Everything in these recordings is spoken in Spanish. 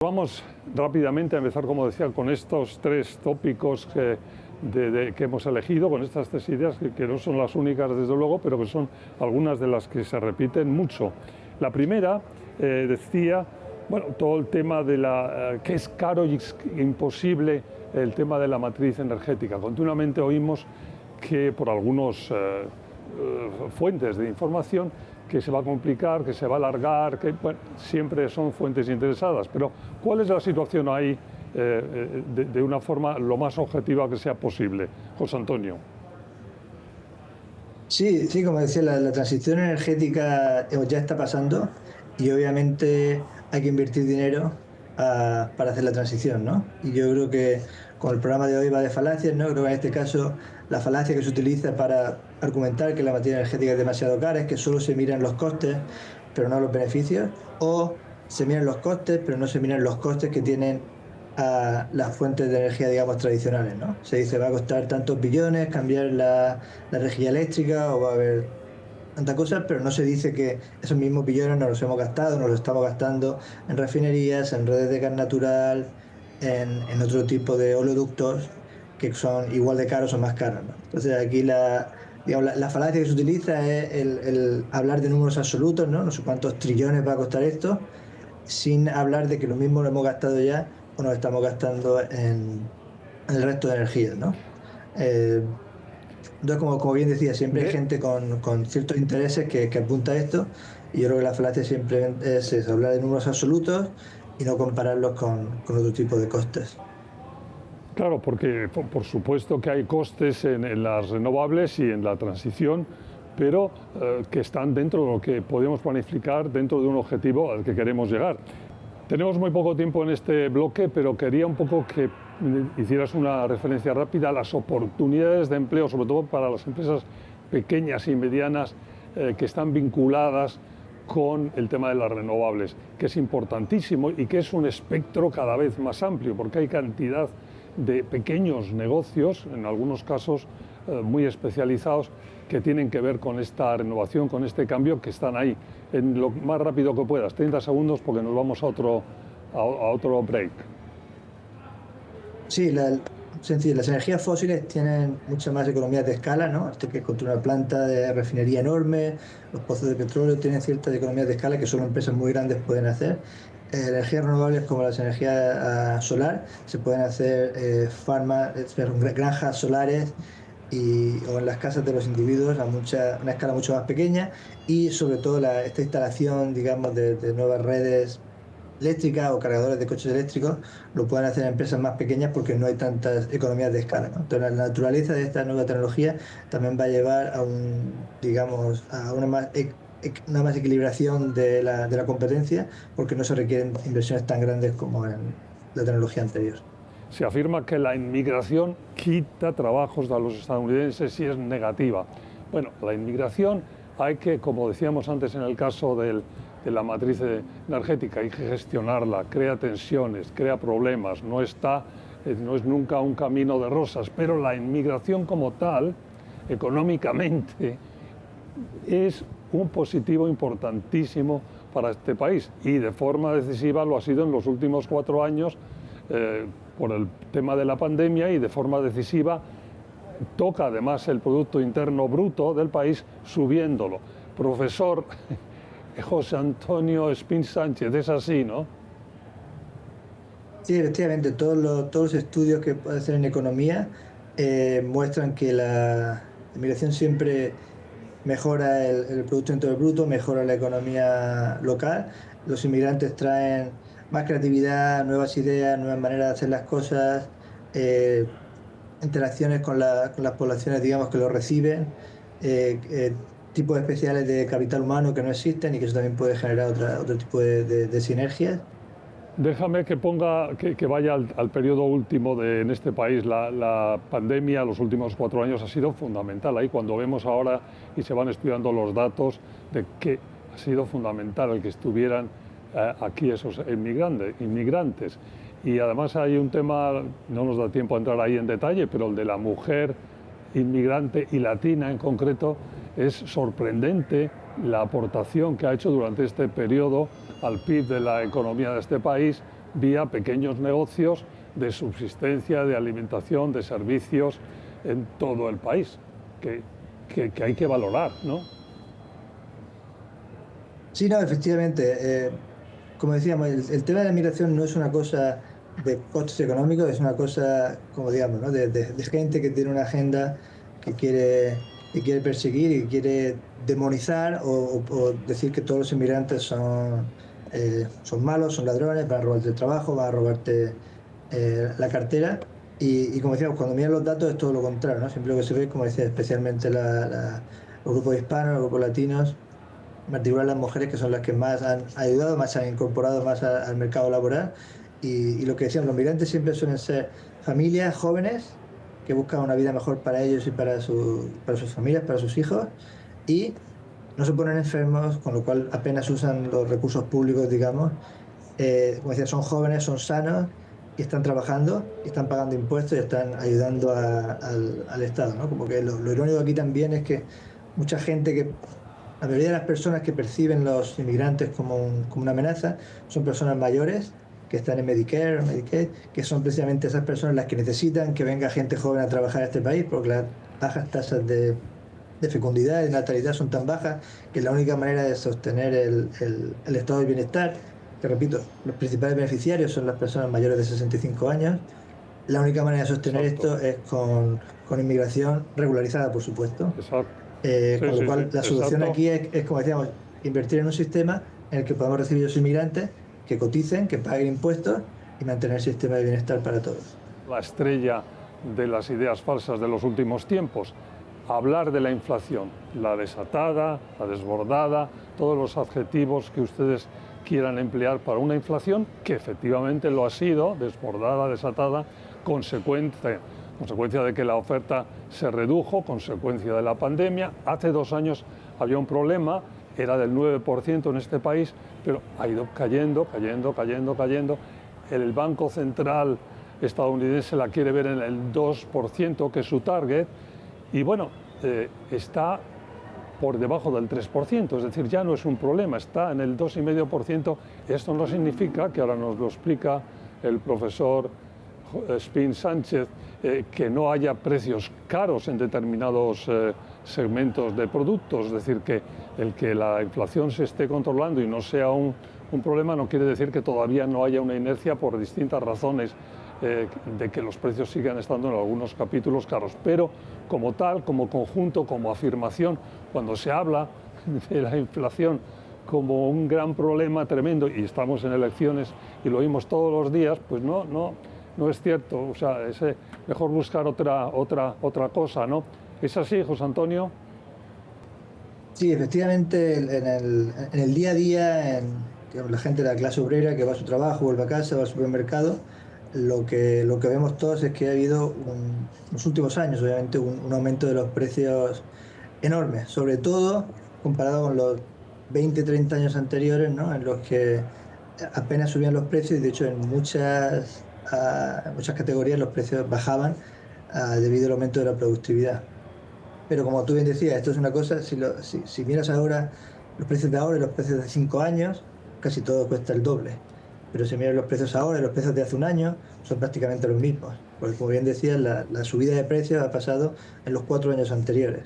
vamos rápidamente a empezar, como decía, con estos tres tópicos que hemos elegido, con estas tres ideas, que no son las únicas, desde luego, pero que son algunas de las que se repiten mucho. La primera decía, bueno, todo el tema de que es caro y imposible el tema de la matriz energética. Continuamente oímos que por algunas fuentes de información que se va a complicar, que se va a alargar, que bueno, siempre son fuentes interesadas. Pero ¿cuál es la situación ahí de una forma lo más objetiva que sea posible? José Antonio. Sí, como decía, la transición energética ya está pasando y obviamente hay que invertir dinero para hacer la transición, ¿no? Y yo creo que con el programa de hoy va de falacias, ¿no? Creo que en este caso la falacia que se utiliza para argumentar que la materia energética es demasiado cara es que solo se miran los costes, pero no los beneficios, o se miran los costes, pero no se miran los costes que tienen a las fuentes de energía, digamos, tradicionales, ¿no? Se dice, va a costar tantos billones cambiar la energía eléctrica o va a haber tantas cosas, pero no se dice que esos mismos billones nos los hemos gastado, nos los estamos gastando en refinerías, en redes de gas natural, en otro tipo de oleoductos que son igual de caros o más caros, ¿no? Entonces aquí digamos, la falacia que se utiliza es el hablar de números absolutos, ¿no? No sé cuántos trillones va a costar esto, sin hablar de que lo mismo lo hemos gastado ya o nos estamos gastando en el resto de energías, ¿no? Entonces, como bien decía, siempre hay gente con ciertos intereses que apunta a esto, y yo creo que la falacia siempre es eso, hablar de números absolutos y no compararlos con otro tipo de costes. Claro, porque por supuesto que hay costes en las renovables y en la transición, pero que están dentro de lo que podemos planificar, dentro de un objetivo al que queremos llegar. Tenemos muy poco tiempo en este bloque, pero quería un poco que hicieras una referencia rápida a las oportunidades de empleo, sobre todo para las empresas pequeñas y medianas que están vinculadas con el tema de las renovables, que es importantísimo y que es un espectro cada vez más amplio, porque hay cantidad de pequeños negocios, en algunos casos muy especializados, que tienen que ver con esta renovación, con este cambio, que están ahí. En lo más rápido que puedas, 30 segundos, porque nos vamos a otro break. Sí, las energías fósiles tienen muchas más economías de escala, ¿no? Esto que construir una planta de refinería enorme, los pozos de petróleo tienen ciertas economías de escala que solo empresas muy grandes pueden hacer. Energías renovables como las energías solar, se pueden hacer granjas solares o en las casas de los individuos a una escala mucho más pequeña, y sobre todo esta instalación, digamos, de nuevas redes eléctricas o cargadores de coches eléctricos lo pueden hacer empresas más pequeñas porque no hay tantas economías de escala, ¿no? Entonces la naturaleza de esta nueva tecnología también va a llevar digamos, a una más equilibración de la competencia, porque no se requieren inversiones tan grandes como en la tecnología anterior. Se afirma que la inmigración quita trabajos a los estadounidenses y es negativa. Bueno, la inmigración hay que, como decíamos antes en el caso de la matriz energética, hay que gestionarla, crea tensiones, crea problemas, no es nunca un camino de rosas, pero la inmigración como tal, económicamente, es un positivo importantísimo para este país, y de forma decisiva lo ha sido en los últimos 4 años por el tema de la pandemia, y de forma decisiva toca además el Producto Interno Bruto del país subiéndolo. Profesor José Antonio Espín Sánchez, es así, ¿no? Sí, efectivamente, todos los estudios que puede hacer en economía muestran que la inmigración siempre mejora el Producto Interno Bruto, mejora la economía local. Los inmigrantes traen más creatividad, nuevas ideas, nuevas maneras de hacer las cosas, interacciones con las poblaciones, digamos, que lo reciben, tipos especiales de capital humano que no existen, y que eso también puede generar otro tipo de sinergias. Déjame que vaya al periodo último en este país. La pandemia, los últimos 4 años, ha sido fundamental. Ahí cuando vemos ahora y se van estudiando los datos de que ha sido fundamental el que estuvieran aquí esos inmigrantes. Y además hay un tema, no nos da tiempo a entrar ahí en detalle, pero el de la mujer inmigrante y latina en concreto, es sorprendente la aportación que ha hecho durante este periodo al PIB de la economía de este país, vía pequeños negocios de subsistencia, de alimentación, de servicios en todo el país, que hay que valorar, ¿no? Sí, no, efectivamente. Como decíamos, el tema de la migración no es una cosa de costes económicos, es una cosa, como digamos, ¿no? de gente que tiene una agenda que quiere perseguir y que quiere demonizar o decir que todos los inmigrantes son malos, son ladrones, van a robarte el trabajo, van a robarte la cartera. Y como decíamos, cuando miran los datos es todo lo contrario, ¿no? Siempre lo que se ve, como decía, especialmente los grupos hispanos, los grupos latinos, en particular las mujeres, que son las que más han ayudado, más se han incorporado más al mercado laboral. Y lo que decíamos, los migrantes siempre suelen ser familias jóvenes que buscan una vida mejor para ellos y para sus familias, para sus hijos, y no se ponen enfermos, con lo cual apenas usan los recursos públicos, digamos. Como decía, son jóvenes, son sanos y están trabajando y están pagando impuestos y están ayudando al Estado, ¿no? Como que lo irónico aquí también es que mucha gente la mayoría de las personas que perciben los inmigrantes como una amenaza son personas mayores que están en Medicare o Medicaid, que son precisamente esas personas las que necesitan que venga gente joven a trabajar a este país, porque las bajas tasas de fecundidad y de natalidad son tan bajas que la única manera de sostener el estado de bienestar, que repito, los principales beneficiarios son las personas mayores de 65 años, la única manera de sostener esto es con inmigración regularizada, por supuesto. Con lo cual, la solución aquí es, como decíamos, invertir en un sistema en el que podamos recibir los inmigrantes, que coticen, que paguen impuestos y mantener el sistema de bienestar para todos. La estrella de las ideas falsas de los últimos tiempos, hablar de la inflación, la desatada, la desbordada, todos los adjetivos que ustedes quieran emplear para una inflación que efectivamente lo ha sido, desbordada, desatada, consecuencia de que la oferta se redujo, consecuencia de la pandemia. Hace 2 años había un problema, era del 9% en este país, pero ha ido cayendo. El Banco Central estadounidense la quiere ver en el 2%, que es su target, y bueno, está por debajo del 3%, es decir, ya no es un problema, está en el 2,5%. Esto no significa, que ahora nos lo explica el profesor Spin Sánchez, que no haya precios caros en determinados segmentos de productos, es decir, que el que la inflación se esté controlando y no sea un problema no quiere decir que todavía no haya una inercia por distintas razones de que los precios sigan estando en algunos capítulos caros, pero como tal, como conjunto, como afirmación, cuando se habla de la inflación como un gran problema tremendo y estamos en elecciones y lo oímos todos los días, pues no es cierto. O sea, es mejor buscar otra cosa, ¿no? ¿Es así, José Antonio? Sí, efectivamente, en el día a día, digamos, la gente de la clase obrera que va a su trabajo, vuelve a casa, va al supermercado, lo que vemos todos es que ha habido en los últimos años, obviamente, un aumento de los precios enorme, sobre todo comparado con los 20, 30 años anteriores, ¿no? En los que apenas subían los precios y de hecho en muchas categorías los precios bajaban debido al aumento de la productividad. Pero como tú bien decías, esto es una cosa, si miras ahora los precios de ahora y los precios de 5 años, casi todo cuesta el doble. Pero si miras los precios ahora y los precios de hace un año, son prácticamente los mismos. Porque como bien decías, la subida de precios ha pasado en los 4 años anteriores.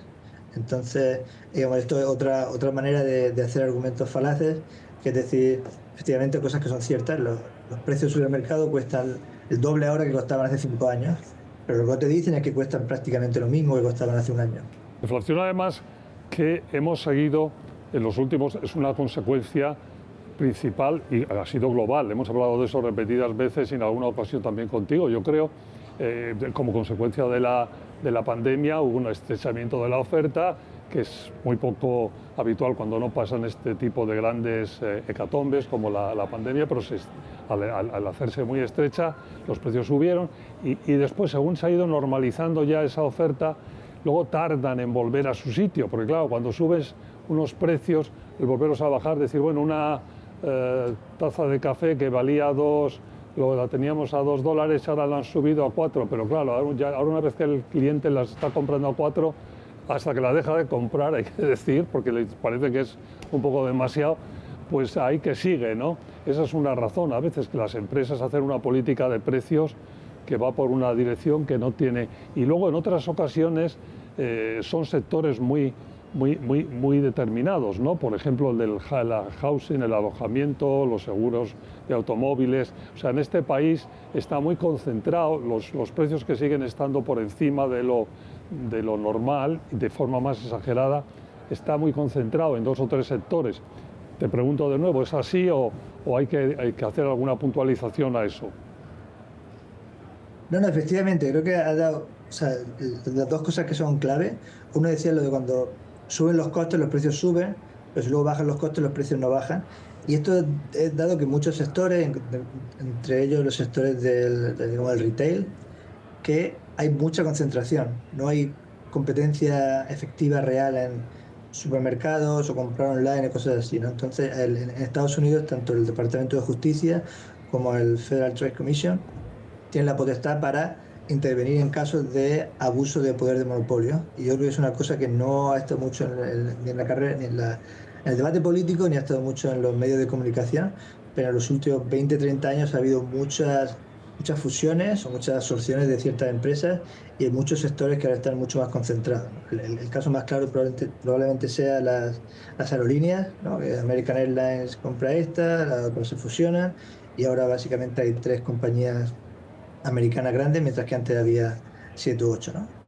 Entonces, digamos, esto es otra manera de hacer argumentos falaces, que es decir, efectivamente, cosas que son ciertas. Los precios sobre el mercado cuestan el doble ahora que costaban hace 5 años, pero lo que te dicen es que cuestan prácticamente lo mismo que costaban hace un año. La inflación, además, que hemos seguido en los últimos, es una consecuencia principal y ha sido global. Hemos hablado de eso repetidas veces y en alguna ocasión también contigo. Yo creo, como consecuencia de la pandemia, hubo un estrechamiento de la oferta, que es muy poco habitual cuando no pasan este tipo de grandes hecatombes como la pandemia, pero al hacerse muy estrecha, los precios subieron y después, según se ha ido normalizando ya esa oferta, luego tardan en volver a su sitio, porque claro, cuando subes unos precios, el volverlos a bajar, decir, bueno, una taza de café que valía 2, luego la teníamos a $2, ahora la han subido a 4, pero claro, ahora una vez que el cliente las está comprando a 4, hasta que la deja de comprar, hay que decir, porque le parece que es un poco demasiado, pues ahí que sigue, ¿no? esa es una razón a veces que las empresas hacen una política de precios que va por una dirección que no tiene. Y luego en otras ocasiones son sectores muy determinados, ¿no? Por ejemplo, el del housing, el alojamiento, los seguros de automóviles. O sea, en este país está muy concentrado, los precios que siguen estando por encima de lo normal, de forma más exagerada, está muy concentrado en 2 o 3 sectores. Te pregunto de nuevo, ¿es así o hay que hacer alguna puntualización a eso? No, no, efectivamente, creo que ha dado, o sea, las dos cosas que son clave. Uno decía lo de cuando suben los costes, los precios suben, pero si luego bajan los costes, los precios no bajan. Y esto es dado que muchos sectores, entre ellos los sectores digamos, del retail, que hay mucha concentración, no hay competencia efectiva real en supermercados o comprar online y cosas así, ¿no? Entonces, en Estados Unidos, tanto el Departamento de Justicia como el Federal Trade Commission tienen la potestad para intervenir en casos de abuso de poder de monopolio. Y yo creo que es una cosa que no ha estado mucho ni en la carrera, ni en el debate político, ni ha estado mucho en los medios de comunicación, pero en los últimos 20, 30 años ha habido muchas fusiones o muchas absorciones de ciertas empresas y en muchos sectores que ahora están mucho más concentrados, ¿no? El caso más claro probablemente sea las aerolíneas, ¿no? American Airlines compra esta, las otras se fusionan y ahora básicamente hay 3 compañías americanas grandes, mientras que antes había 7 u 8, ¿no?